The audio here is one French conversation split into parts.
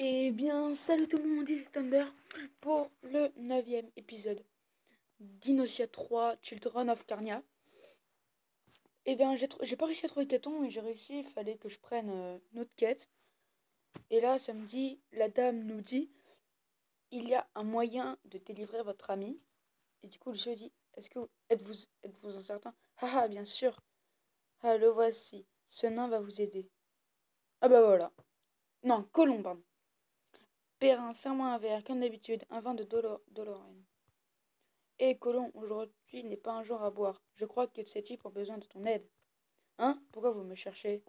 Eh bien, salut tout le monde, ici Thunder pour le 9e épisode d'Inocia 3 Children of Carnia. Eh bien, j'ai pas réussi à trouver Caton, mais j'ai réussi, il fallait que je prenne une autre quête. Et là, ça me dit, la dame nous dit, il y a un moyen de délivrer votre ami. Et du coup, le jeu dit, êtes-vous en certain? Ah, bien sûr. Ah, le voici. Ce nain va vous aider. Ah bah voilà. Non, Colomb, pardon. Perrin, serre-moi un verre, comme d'habitude, un vin de Dolorène. Hé, Colomb, aujourd'hui n'est pas un jour à boire. Je crois que ces types ont besoin de ton aide. Hein? Pourquoi vous me cherchez?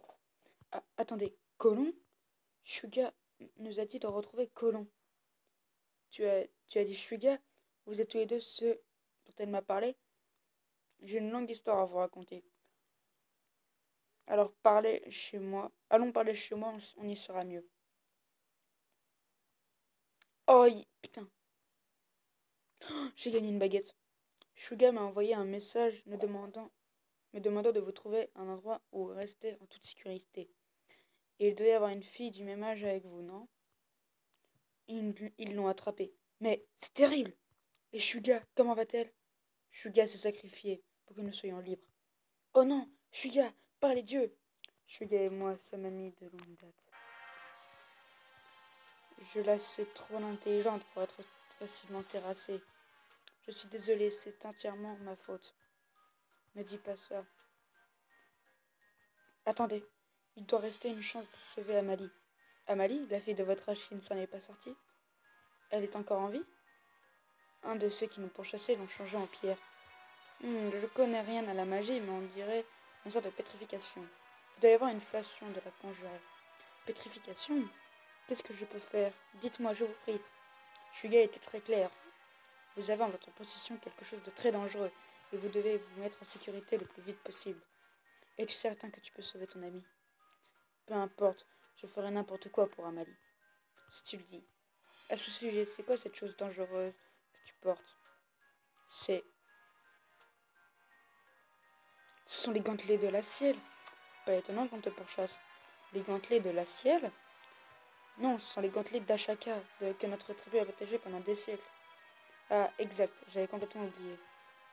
Ah, attendez, Colomb? Shuga nous a dit de retrouver Colomb. Tu as dit Shuga? Vous êtes tous les deux ceux dont elle m'a parlé? J'ai une longue histoire à vous raconter. Alors parlez chez moi. Allons parler chez moi, on y sera mieux. Oh, putain, j'ai gagné une baguette. Shuga m'a envoyé un message me demandant de vous trouver un endroit où rester en toute sécurité. Et il devait y avoir une fille du même âge avec vous, non? Ils l'ont attrapée. Mais c'est terrible! Et Shuga, comment va-t-elle? Shuga s'est sacrifiée pour que nous soyons libres. Oh non! Shuga, par les dieux! Shuga et moi sommes amis de longue date. Je la sais trop intelligente pour être facilement terrassée. Je suis désolée, c'est entièrement ma faute. Ne dis pas ça. Attendez, il doit rester une chance de sauver Amalie. Amalie, la fille de votre âge qui ne s'en est pas sortie? Elle est encore en vie? Un de ceux qui m'ont pourchassé l'ont changé en pierre. Je connais rien à la magie, mais on dirait une sorte de pétrification. Il doit y avoir une façon de la conjurer. Pétrification? Qu'est-ce que je peux faire? Dites-moi, je vous prie. Shuga était très clair. Vous avez en votre possession quelque chose de très dangereux, et vous devez vous mettre en sécurité le plus vite possible. Es-tu certain que tu peux sauver ton ami? Peu importe, je ferai n'importe quoi pour Amalie. Si tu le dis. À ce sujet, c'est quoi cette chose dangereuse que tu portes? Ce sont les gantelets de la ciel. Pas étonnant qu'on te pourchasse. Les gantelets de la ciel? Non, ce sont les gantelets d'Ashaka que notre tribu a protégés pendant des siècles. Ah, exact, j'avais complètement oublié.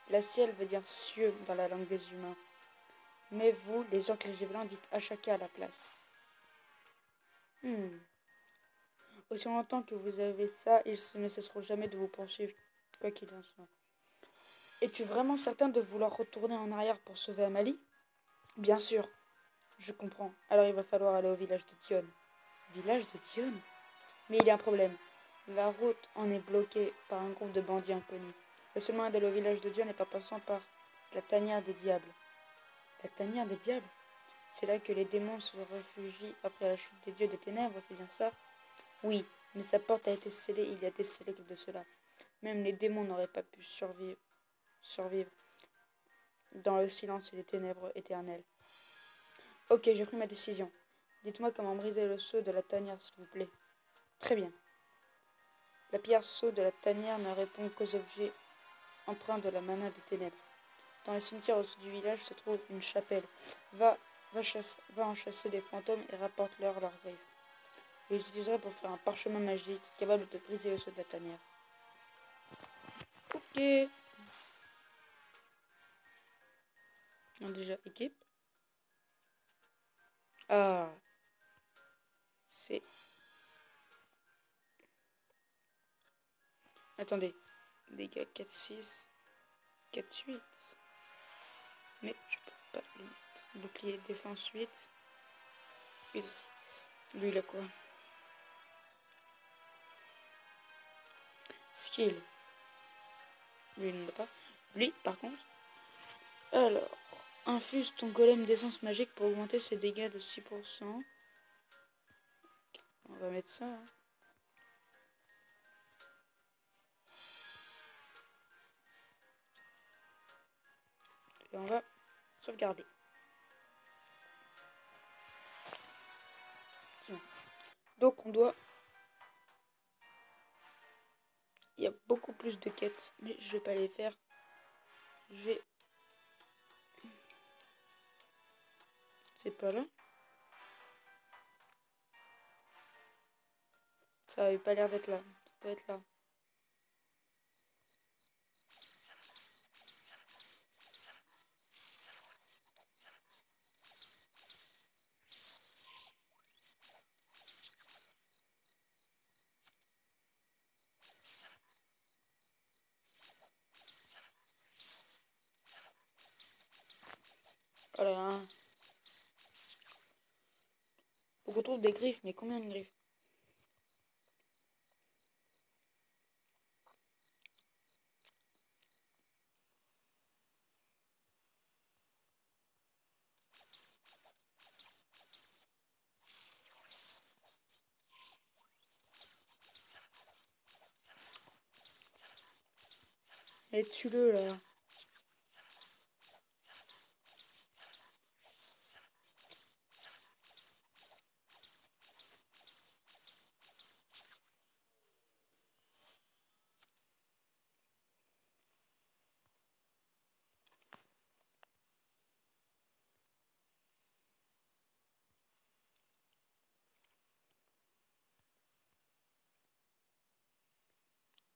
La ciel veut dire cieux dans la langue des humains. Mais vous, les orques légévelins, dites Ashaka à la place. Aussi longtemps que vous avez ça, ils ne cesseront jamais de vous poursuivre, quoi qu'il en soit. Es-tu vraiment certain de vouloir retourner en arrière pour sauver Amalie? Bien sûr, je comprends. Alors il va falloir aller au village de Dion. Village de Dion? Mais il y a un problème. La route en est bloquée par un groupe de bandits inconnus. Le seul moyen d'aller au village de Dion est en passant par la tanière des diables. La tanière des diables? C'est là que les démons se réfugient après la chute des dieux des ténèbres, c'est bien ça? Oui, mais sa porte a été scellée il y a des siècles de cela. Même les démons n'auraient pas pu survivre dans le silence et les ténèbres éternelles. Ok, j'ai pris ma décision. Dites-moi comment briser le sceau de la tanière, s'il vous plaît. Très bien. La pierre sceau de la tanière ne répond qu'aux objets empreints de la mana des ténèbres. Dans le cimetière au-dessus du village se trouve une chapelle. Va en chasser des fantômes et rapporte-leur leurs griffes. Je l'utiliserai pour faire un parchemin magique capable de briser le sceau de la tanière. Ok. On a déjà équipe. Ah. C'est... Attendez. Dégâts 4-6. 4-8. Mais je peux pas le mettre. Bouclier défense 8. 8 aussi. Lui il a quoi? Skill. Lui il ne l'a pas. Lui par contre. Alors. Infuse ton golem d'essence magique pour augmenter ses dégâts de 6%. On va mettre ça. Hein. Et on va sauvegarder. Donc on doit... Il y a beaucoup plus de quêtes, mais je vais pas les faire. Je vais... C'est pas là. Ça avait pas l'air d'être là. Ça doit être là. Voilà. Hein. On retrouve des griffes, mais combien de griffes? Et tue-le là.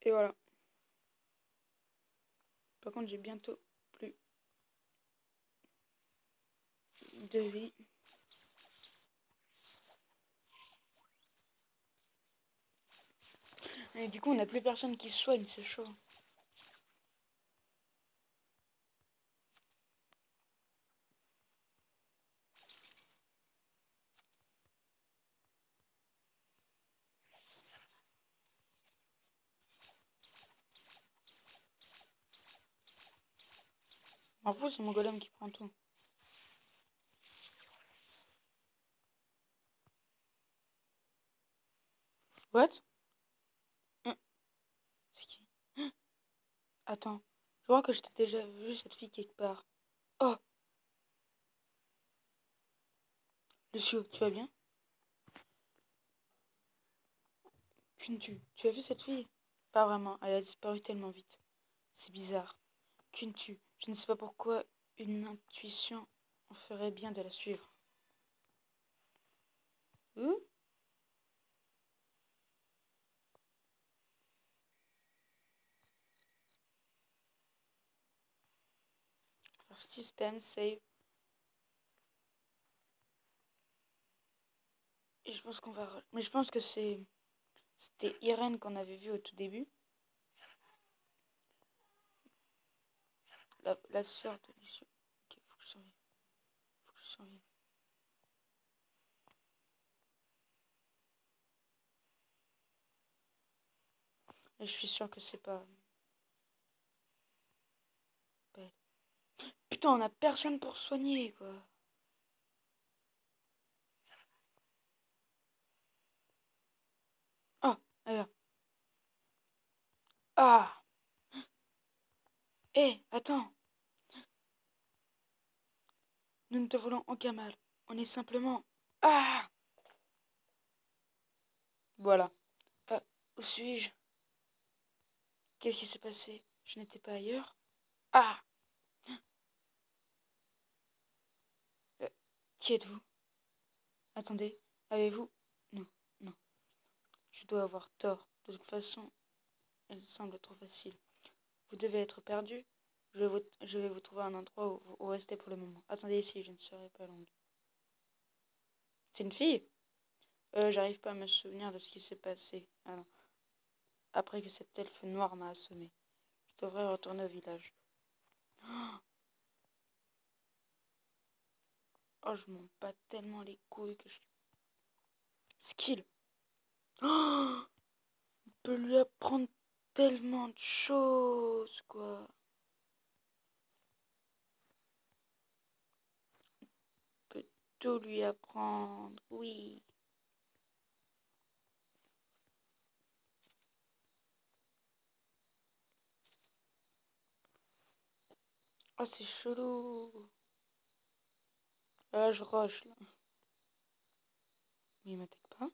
Et voilà. Par contre, j'ai bientôt plus de vie. Et du coup, on n'a plus personne qui se soigne, c'est chaud. En fou, c'est mon golem qui prend tout. What? C'est qui? Attends, je crois que je t'ai déjà vu cette fille quelque part. Oh, Lucio, tu vas bien? Tu as vu cette fille? Pas vraiment, elle a disparu tellement vite. C'est bizarre. Kuntu, je ne sais pas pourquoi une intuition en ferait bien de la suivre. Où? System, save. Et je pense qu'on va... Mais je pense que c'était Irène qu'on avait vu au tout début. La sœur de Lucio. Ok, faut que je survive. Faut que je survive. Et je suis sûre que c'est pas... belle. Putain, on a personne pour soigner, quoi. Ah, elle est là. Ah! Hé, attends. Nous ne te voulons aucun mal. On est simplement... Ah! Voilà. Où suis-je? Qu'est-ce qui s'est passé? Je n'étais pas ailleurs? Ah! Euh, qui êtes-vous? Attendez, avez-vous... Non, non. Je dois avoir tort. De toute façon, elle semble trop facile. Vous devez être perdu. Je vais vous trouver un endroit où rester pour le moment. Attendez ici, je ne serai pas longue. C'est une fille? J'arrive pas à me souvenir de ce qui s'est passé. Ah non. Après que cette elfe noire m'a assommé. Je devrais retourner au village. Oh, je m'en bats tellement les couilles que je... Skill. Oh, on peut lui apprendre tellement de choses, quoi. On peut tout lui apprendre, oui. Oh, c'est chelou. Là, je rush, là. Mais il m'attaque pas.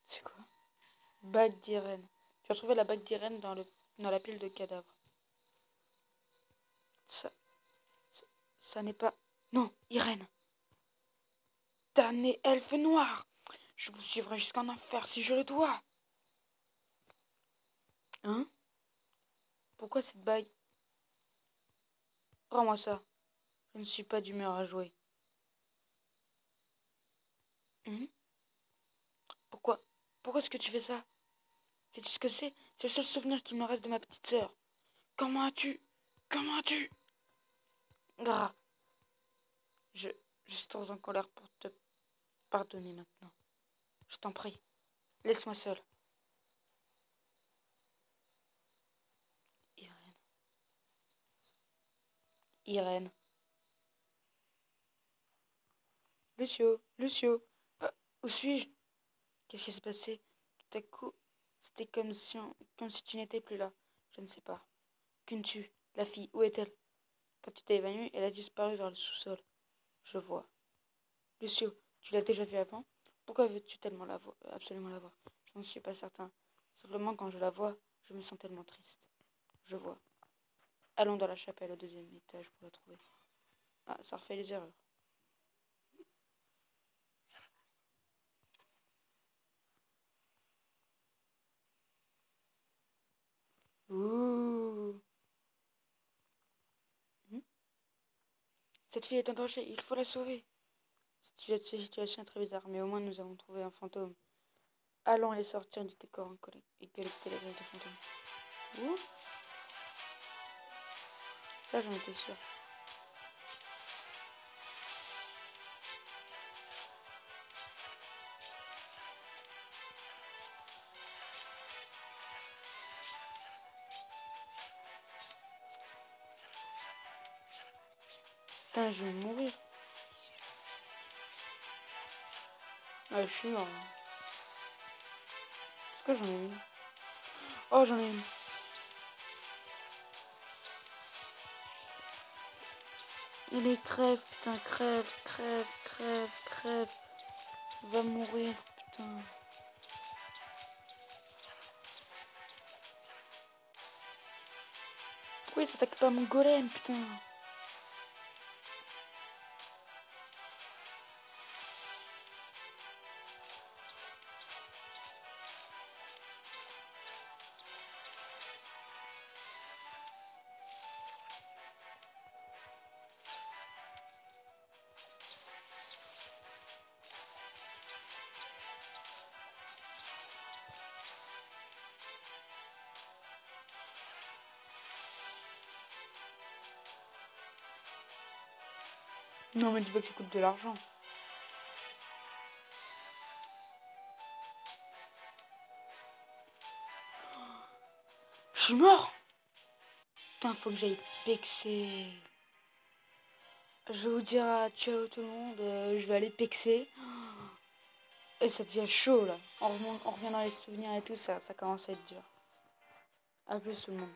C'est quoi? Bague d'Irène. Tu as trouvé la bague d'Irène dans la pile de cadavres. Ça n'est pas... Non, Irène. Damné elfe noir. Je vous suivrai jusqu'en enfer si je le dois. Hein? Pourquoi cette bague? Rends-moi ça. Je ne suis pas d'humeur à jouer. Hein? Pourquoi? Pourquoi est-ce que tu fais ça? Sais-tu ce que c'est? C'est le seul souvenir qu'il me reste de ma petite sœur. Comment as-tu? Comment as-tu? Gras. Je suis trop en colère pour te pardonner maintenant. Je t'en prie. Laisse-moi seul. Irène. Irène. Lucio, Lucio. Où suis-je? Qu'est-ce qui s'est passé? Tout à coup, c'était comme si tu n'étais plus là. Je ne sais pas. Qu'une-tu? La fille, où est-elle? Quand tu t'es évanouie, elle a disparu vers le sous-sol. Je vois. Lucio, tu l'as déjà vue avant? Pourquoi veux-tu tellement absolument la voir? Je n'en suis pas certain. Simplement, quand je la vois, je me sens tellement triste. Je vois. Allons dans la chapelle au deuxième étage pour la trouver. Ah, ça refait les erreurs. Ouh. Hmm. Cette fille est en danger, il faut la sauver. Cette situation est très bizarre, mais au moins nous avons trouvé un fantôme. Allons les sortir du décor et collecter les restes de fantômes. Ouh. Ça, j'en étais sûre. Putain, je vais mourir. Ah, je suis mort. Est-ce que j'en ai une? Oh, j'en ai une. Il est crève, putain, crève, crève, crève, crève. Va mourir, putain. Pourquoi il s'attaque pas à mon golem, putain? Non, mais dis pas que ça coûte de l'argent. Je suis mort. Putain, faut que j'aille pexer. Je vais vous dire ciao tout le monde, je vais aller pexer. Et ça devient chaud là. On revient dans les souvenirs et tout, ça commence à être dur. A plus tout le monde.